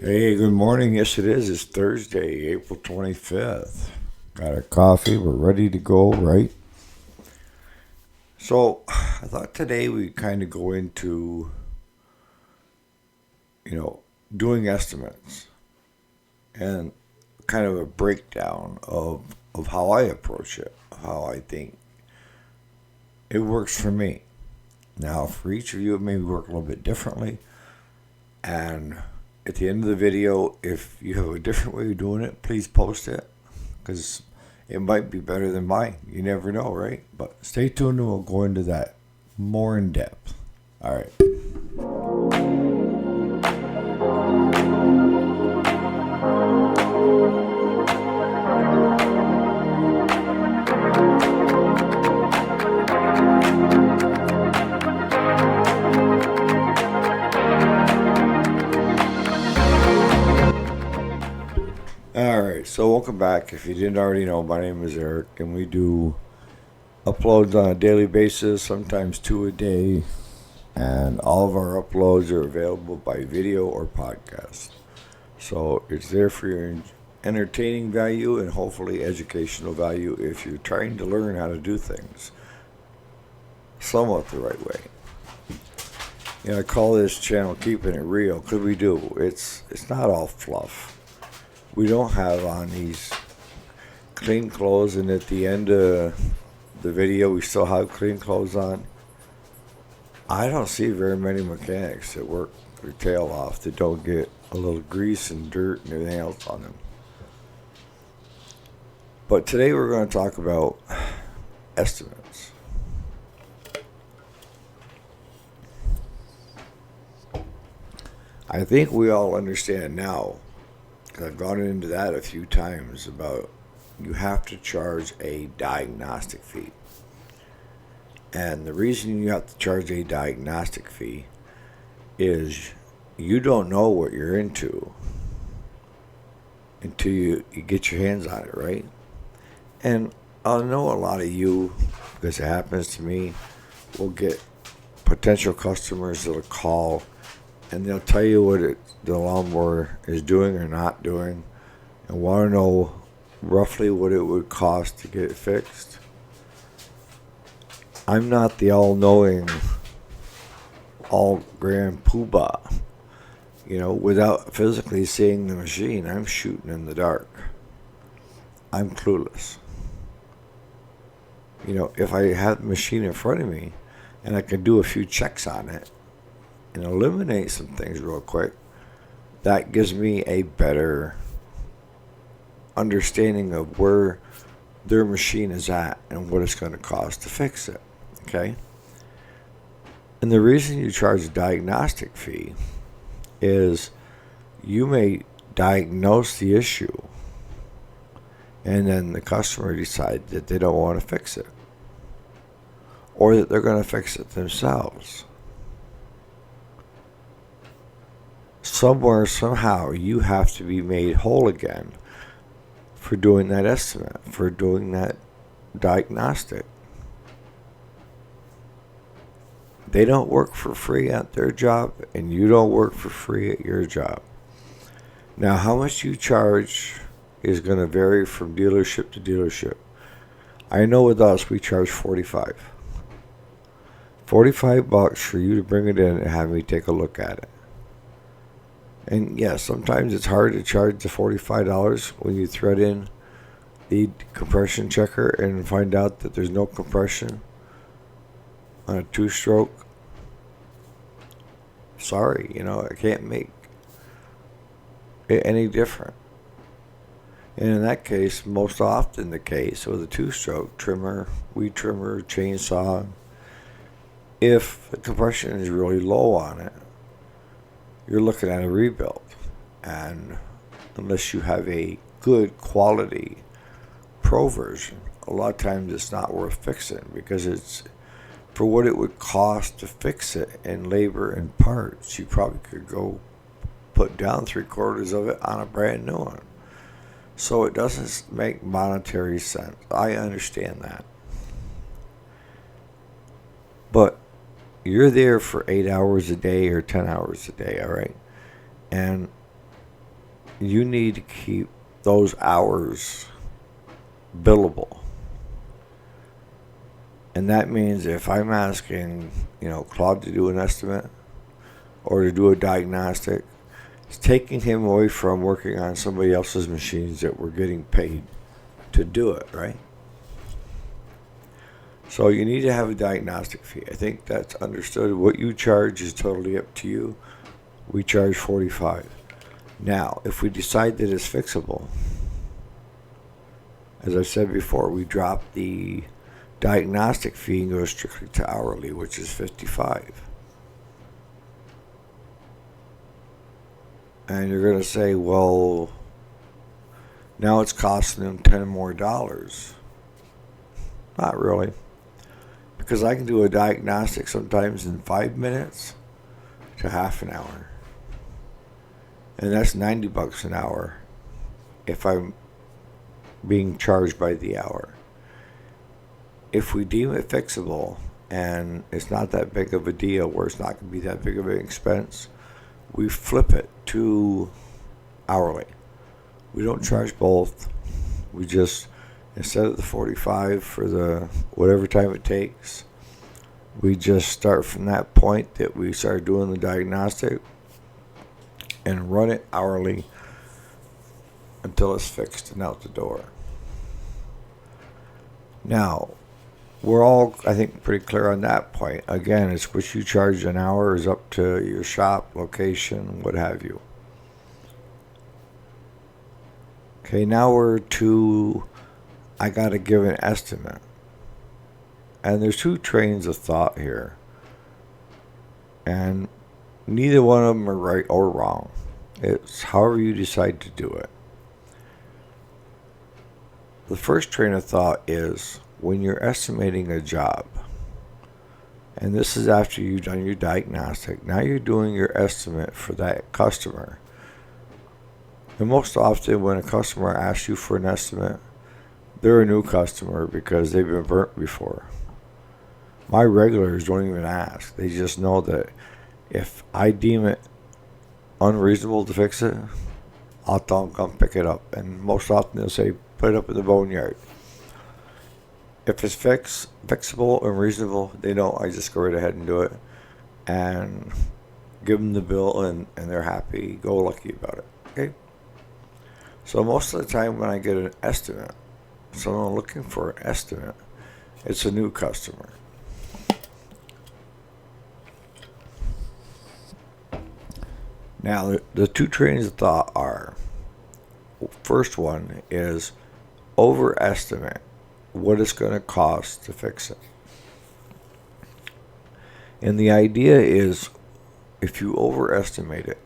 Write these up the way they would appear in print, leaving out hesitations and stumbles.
Hey, good morning. Yes, it is. It's Thursday, April 25th. Got our coffee. We're ready to go, right? So, I thought today we'd kind of go into, you know, doing estimates and kind of a breakdown of how I approach it, how I think it works for me. Now, for each of you, it may work a little bit differently. And at the end of the video, if you have a different way of doing it, please post it because it might be better than mine. You never know, right? But stay tuned and we'll go into that more in depth. All right. All right. So welcome back. If you didn't already know, my name is Eric, and we do uploads on a daily basis, sometimes two a day, and all of our uploads are available by video or podcast. So it's there for your entertaining value and hopefully educational value if you're trying to learn how to do things somewhat the right way. I call this channel Keeping It Real because we do. It's not all fluff. We don't have on these clean clothes, and at the end of the video, we still have clean clothes on. I don't see very many mechanics that work their tail off that don't get a little grease and dirt and everything else on them. But today we're going to talk about estimates. I think we all understand now, because I've gone into that a few times, about you have to charge a diagnostic fee. And the reason you have to charge a diagnostic fee is you don't know what you're into until you get your hands on it, right? And I know a lot of you, because it happens to me, will get potential customers that'll call and they'll tell you what the lawnmower is doing or not doing and want to know roughly what it would cost to get it fixed. I'm not the all-knowing, all-grand poobah. Without physically seeing the machine, I'm shooting in the dark. I'm clueless. If I have the machine in front of me and I can do a few checks on it and eliminate some things real quick, that gives me a better understanding of where their machine is at and what it's going to cost to fix it. Okay? And the reason you charge a diagnostic fee is you may diagnose the issue and then the customer decides that they don't want to fix it or that they're going to fix it themselves. Somewhere, somehow, you have to be made whole again for doing that estimate, for doing that diagnostic. They don't work for free at their job, and you don't work for free at your job. Now, how much you charge is going to vary from dealership to dealership. I know with us, we charge $45. $45 for you to bring it in and have me take a look at it. And yeah, sometimes it's hard to charge the $45 when you thread in the compression checker and find out that there's no compression on a two-stroke. Sorry, I can't make it any different. And in that case, most often the case with a two-stroke trimmer, weed trimmer, chainsaw, if the compression is really low on it, you're looking at a rebuild. And unless you have a good quality pro version, a lot of times it's not worth fixing because it's for what it would cost to fix it in labor and parts. You probably could go put down 3/4 of it on a brand new one. So it doesn't make monetary sense. I understand that. But you're there for 8 hours a day or 10 hours a day, all right? And you need to keep those hours billable. And that means if I'm asking, Claude to do an estimate or to do a diagnostic, it's taking him away from working on somebody else's machines that we're getting paid to do it, right? So you need to have a diagnostic fee. I think that's understood. What you charge is totally up to you. We charge $45. Now, if we decide that it's fixable, as I said before, we drop the diagnostic fee and go strictly to hourly, which is $55. And you're going to say, well, now it's costing them $10 more. Not really. Because I can do a diagnostic sometimes in 5 minutes to half an hour. And that's $90 an hour if I'm being charged by the hour. If we deem it fixable and it's not that big of a deal where it's not going to be that big of an expense, we flip it to hourly. We don't charge both. We just, instead of the 45 for the whatever time it takes, we just start from that point that we start doing the diagnostic and run it hourly until it's fixed and out the door. Now, we're all, I think, pretty clear on that point. Again, it's what you charge an hour is up to your shop, location, what have you. Okay, now we're to, I got to give an estimate. And there's two trains of thought here. And neither one of them are right or wrong. It's however you decide to do it. The first train of thought is when you're estimating a job, and this is after you've done your diagnostic, now you're doing your estimate for that customer. And most often when a customer asks you for an estimate, they're a new customer because they've been burnt before. My regulars don't even ask. They just know that if I deem it unreasonable to fix it, I'll tell them come pick it up. And most often they'll say, put it up in the boneyard. If it's fixable and reasonable, they know I just go right ahead and do it. And give them the bill and they're happy, go lucky about it. Okay? So most of the time when I get an estimate, someone looking for an estimate, it's a new customer. Now, the two trains of thought are, first one is overestimate what it's going to cost to fix it. And the idea is if you overestimate it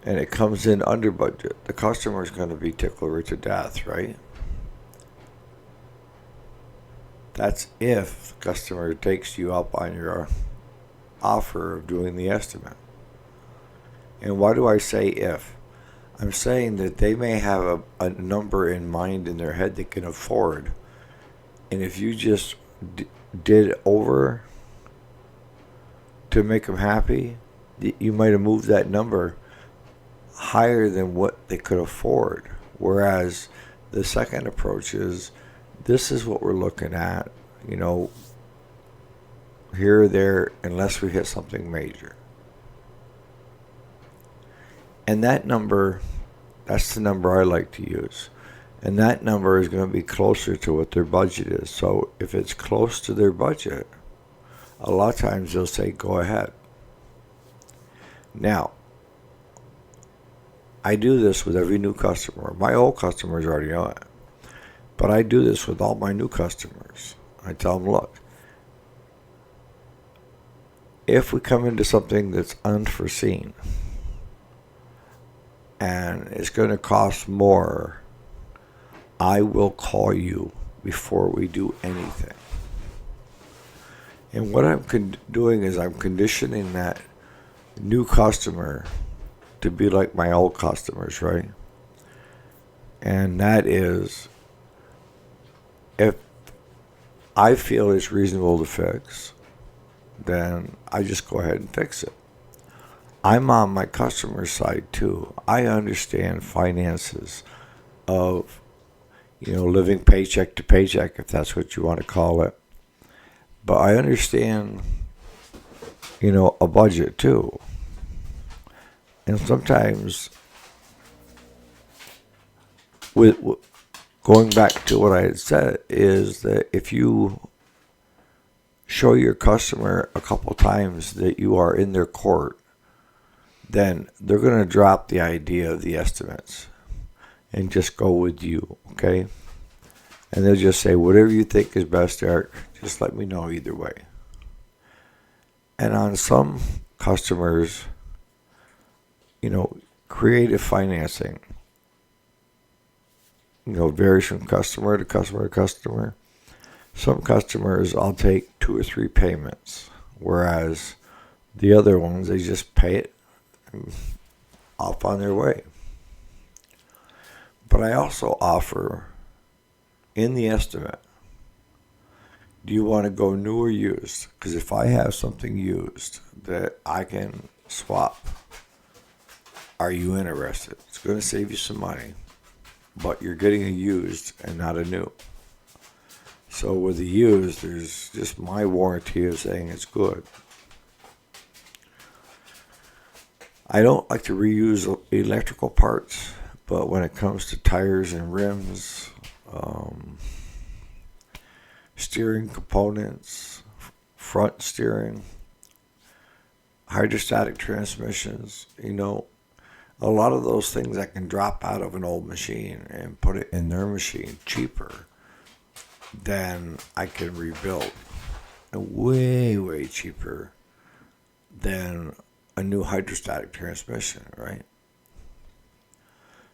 and it comes in under budget, the customer is going to be tickled to death, right? That's if the customer takes you up on your offer of doing the estimate. And why do I say if? I'm saying that they may have a number in mind in their head they can afford. And if you just did over to make them happy, you might have moved that number higher than what they could afford. Whereas the second approach is, this is what we're looking at, here or there, unless we hit something major. And that number, that's the number I like to use. And that number is going to be closer to what their budget is. So if it's close to their budget, a lot of times they'll say, go ahead. Now, I do this with every new customer. My old customers already know it. But I do this with all my new customers. I tell them, look, if we come into something that's unforeseen, and it's going to cost more, I will call you before we do anything. And what I'm doing is I'm conditioning that new customer to be like my old customers, right? And that is, if I feel it's reasonable to fix, then I just go ahead and fix it. I'm on my customer side too. I understand finances of, living paycheck to paycheck, if that's what you want to call it. But I understand, a budget too. And sometimes, with going back to what I had said, is that if you show your customer a couple times that you are in their court, then they're going to drop the idea of the estimates and just go with you, okay? And they'll just say, whatever you think is best, Eric, just let me know either way. And on some customers, creative financing, varies from customer to customer to customer. Some customers, I'll take 2 or 3 payments, whereas the other ones, they just pay it and off on their way. But I also offer in the estimate, do you want to go new or used? Because if I have something used that I can swap, are you interested? It's going to save you some money, but you're getting a used and not a new. So with the used, there's just my warranty of saying it's good. I don't like to reuse electrical parts, but when it comes to tires and rims, steering components, front steering, hydrostatic transmissions, a lot of those things I can drop out of an old machine and put it in their machine cheaper than I can rebuild. And way, way cheaper than a new hydrostatic transmission, right?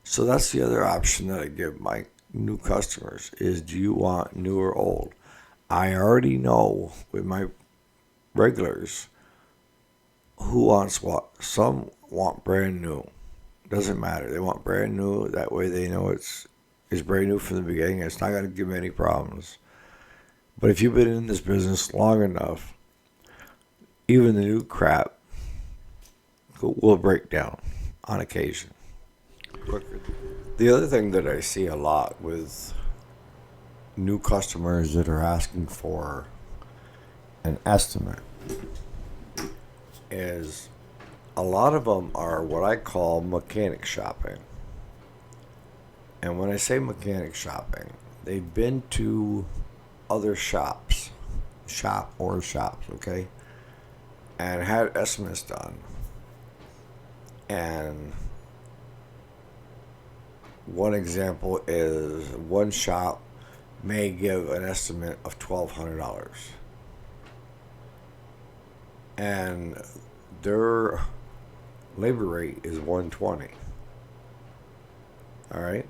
So that's the other option that I give my new customers is, do you want new or old? I already know with my regulars who wants what. Some want brand new. Doesn't matter. They want brand new. That way they know it's brand new from the beginning. It's not going to give me any problems. But if you've been in this business long enough, even the new crap will break down on occasion. The other thing that I see a lot with new customers that are asking for an estimate is a lot of them are what I call mechanic shopping. And when I say mechanic shopping, they've been to other shops, okay, and had estimates done. And one example is one shop may give an estimate of $1,200. And their labor rate is $120. All right?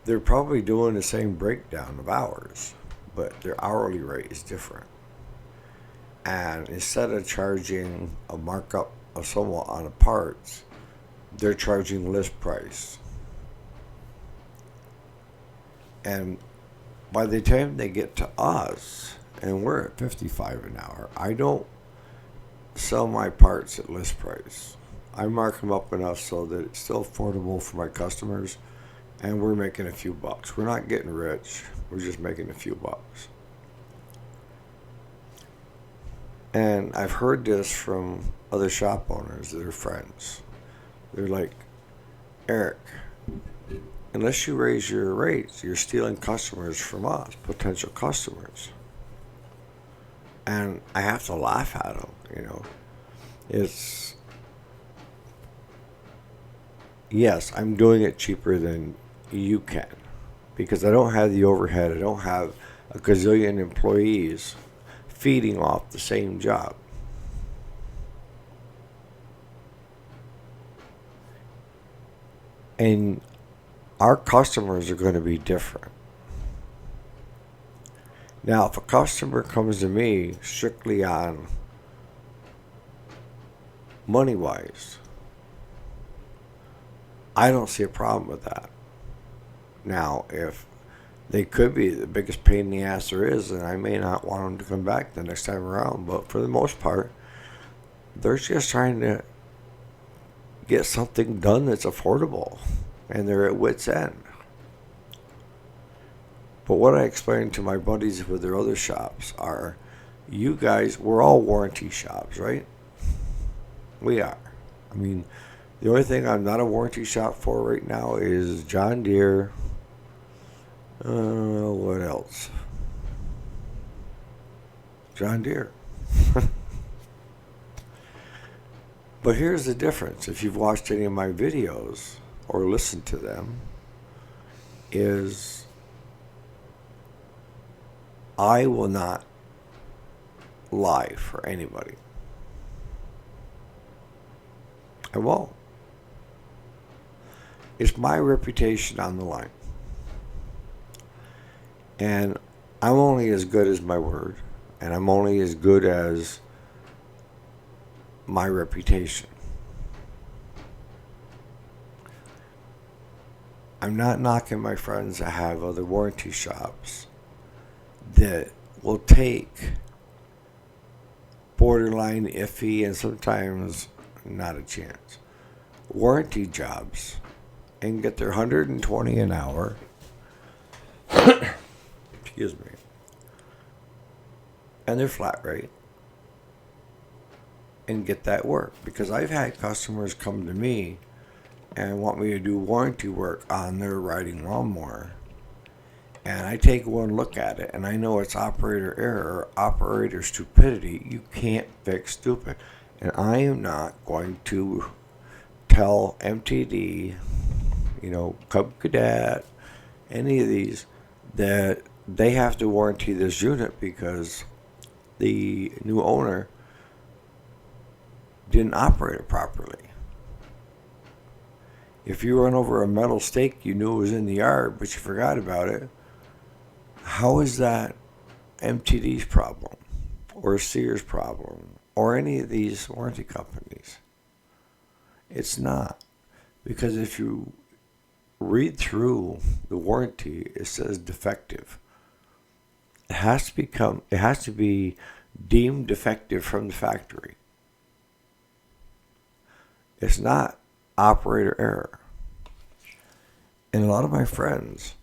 They're probably doing the same breakdown of hours, but their hourly rate is different. And instead of charging a markup of somewhat on the parts, they're charging list price. And by the time they get to us, and we're at $55 an hour, I don't sell my parts at list price. I mark them up enough so that it's still affordable for my customers, and we're making a few bucks. We're not getting rich. We're just making a few bucks. And I've heard this from other shop owners that are friends. They're like, Eric, unless you raise your rates, you're stealing customers from us, potential customers. And I have to laugh at them, It's, yes, I'm doing it cheaper than you can because I don't have the overhead. I don't have a gazillion employees feeding off the same job. And our customers are going to be different. Now, if a customer comes to me strictly on money-wise, I don't see a problem with that. Now, if they could be the biggest pain in the ass there is, and I may not want them to come back the next time around, but for the most part, they're just trying to get something done that's affordable, and they're at wit's end. But what I explain to my buddies with their other shops are, you guys, we're all warranty shops, right? We are. I mean, the only thing I'm not a warranty shop for right now is John Deere. What else? John Deere. But here's the difference. If you've watched any of my videos or listened to them, is I will not lie for anybody. I won't. It's my reputation on the line. And I'm only as good as my word, and I'm only as good as my reputation. I'm not knocking my friends that have other warranty shops that will take borderline iffy and sometimes not a chance warranty jobs and get their 120 an hour. Excuse me. And their flat rate, and get that work. Because I've had customers come to me and want me to do warranty work on their riding lawnmower. And I take one look at it, and I know it's operator error, operator stupidity. You can't fix stupid. And I am not going to tell MTD, Cub Cadet, any of these, that they have to warranty this unit because the new owner didn't operate it properly. If you run over a metal stake, you knew it was in the yard, but you forgot about it. How is that MTD's problem, or Sears' problem, or any of these warranty companies? It's not. Because if you read through the warranty, it says defective. It has to be deemed defective from the factory. It's not operator error. And a lot of my friends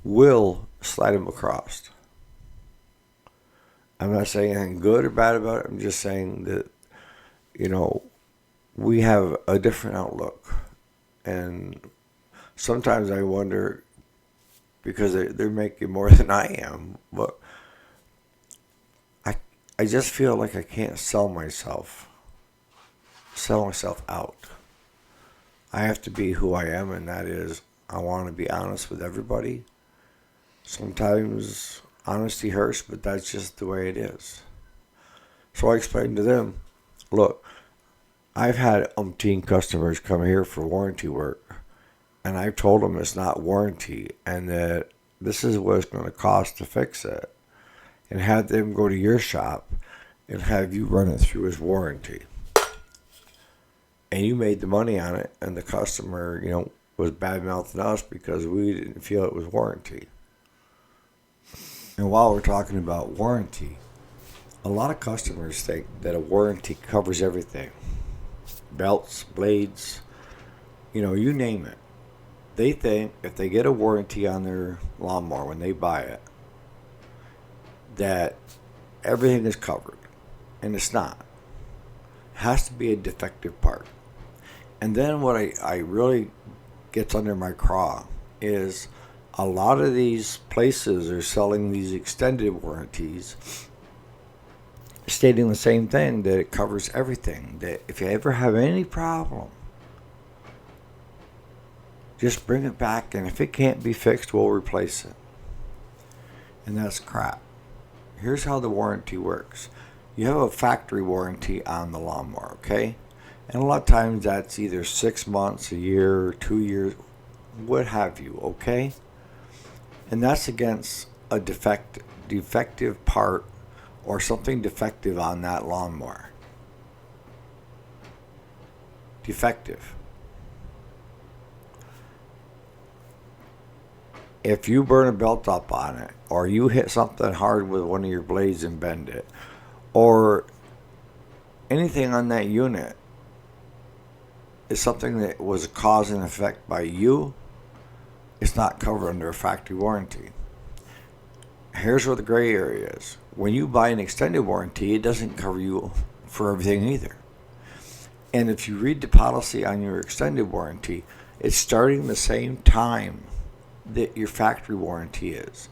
will slide them across. I'm not saying anything good or bad about it. I'm just saying that, we have a different outlook. And sometimes I wonder, because they're making more than I am, but I just feel like I can't sell myself out. I have to be who I am, and that is, I want to be honest with everybody. Sometimes honesty hurts, but that's just the way it is. So I explained to them, look, I've had umpteen customers come here for warranty work, and I've told them it's not warranty, and that this is what it's going to cost to fix it, and have them go to your shop and have you run it through as warranty. And you made the money on it, and the customer, was bad-mouthing us because we didn't feel it was warranty. And while we're talking about warranty, a lot of customers think that a warranty covers everything. Belts, blades, you name it. They think if they get a warranty on their lawnmower when they buy it, that everything is covered. And it's not. It has to be a defective part. And then what I really gets under my craw is a lot of these places are selling these extended warranties, stating the same thing, that it covers everything. That if you ever have any problem, just bring it back, and if it can't be fixed, we'll replace it. And that's crap. Here's how the warranty works. You have a factory warranty on the lawnmower, okay? And a lot of times that's either 6 months, a year, 2 years, what have you, okay? And that's against a defective part or something defective on that lawnmower. Defective. If you burn a belt up on it, or you hit something hard with one of your blades and bend it, or anything on that unit is something that was a cause and effect by you, it's not covered under a factory warranty. Here's where the gray area is. When you buy an extended warranty, it doesn't cover you for everything either. And if you read the policy on your extended warranty, it's starting the same time that your factory warranty is.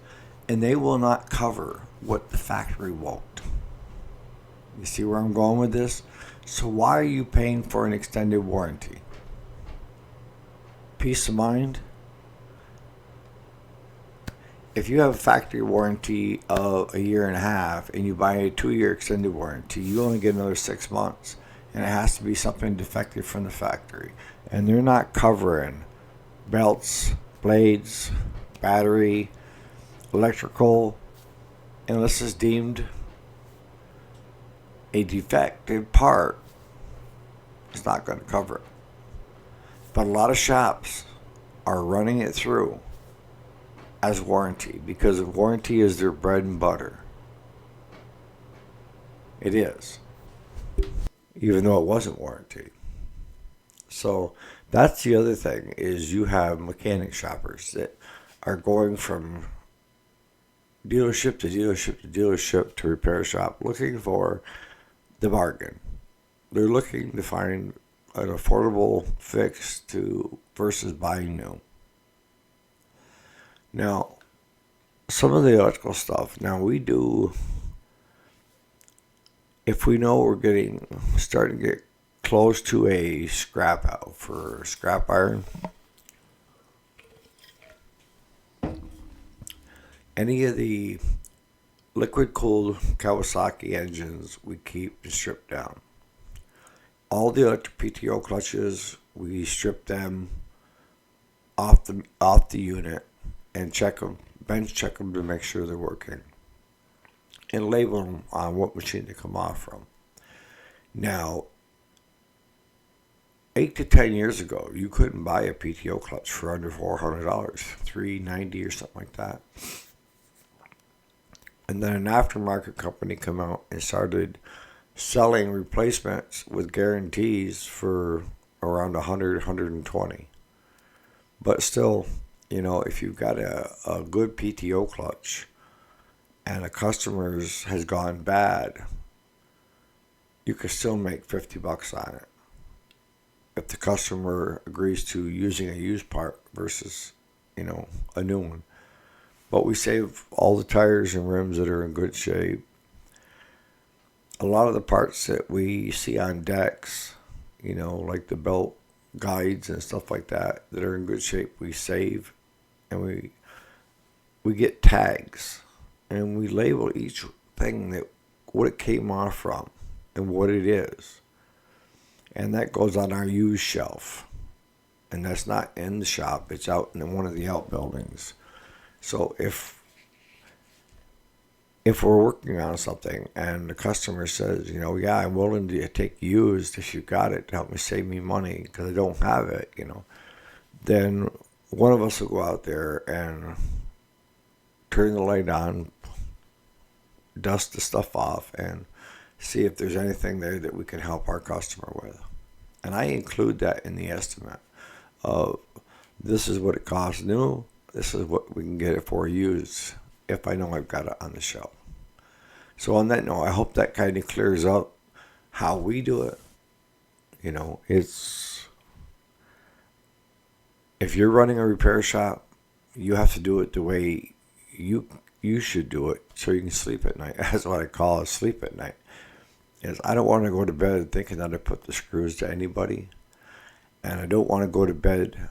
And they will not cover what the factory won't. You see where I'm going with this? So why are you paying for an extended warranty? Peace of mind? If you have a factory warranty of a year and a half and you buy a 2-year extended warranty, you only get another 6 months. And it has to be something defective from the factory. And they're not covering belts, blades, battery, electrical, unless it's deemed a defective part. It's not going to cover it. But a lot of shops are running it through as warranty because warranty is their bread and butter. It is. Even though it wasn't warranty. So that's the other thing is you have mechanic shoppers that are going from dealership to dealership to dealership to repair shop looking for the bargain. They're looking to find an affordable fix to versus buying new. Now, some of the electrical stuff, now we do, if we know we're starting to get close to a scrap out for scrap iron, any of the liquid cooled Kawasaki engines we keep and strip down. All the electric PTO clutches, we strip them off the unit and check them, bench check them to make sure they're working, and label them on what machine they come off from. Now, 8 to 10 years ago, you couldn't buy a PTO clutch for under $400, $390 or something like that. And then an aftermarket company came out and started selling replacements with guarantees for around 100, 120. But still, if you've got a good PTO clutch and a customer's has gone bad, you can still make $50 on it if the customer agrees to using a used part versus, a new one. But we save all the tires and rims that are in good shape. A lot of the parts that we see on decks, like the belt guides and stuff like that are in good shape, we save, and we get tags, and we label each thing that what it came off from and what it is. And that goes on our used shelf. And that's not in the shop, it's out in one of the outbuildings. So if we're working on something and the customer says, yeah, I'm willing to take used if you got it to help me save me money because I don't have it, then one of us will go out there and turn the light on, dust the stuff off, and see if there's anything there that we can help our customer with. And I include that in the estimate of this is what it costs new, this is what we can get it for used if I know I've got it on the shelf. So on that note, I hope that kind of clears up how we do it. It's, if you're running a repair shop, you have to do it the way you should do it so you can sleep at night. That's what I call it, sleep at night. Is I don't want to go to bed thinking that I put the screws to anybody. And I don't want to go to bed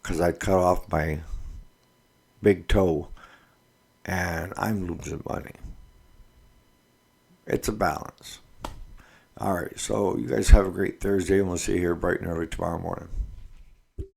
because I cut off my big toe and I'm losing money. It's a balance. All right, so you guys have a great Thursday, and we'll see you here bright and early tomorrow morning.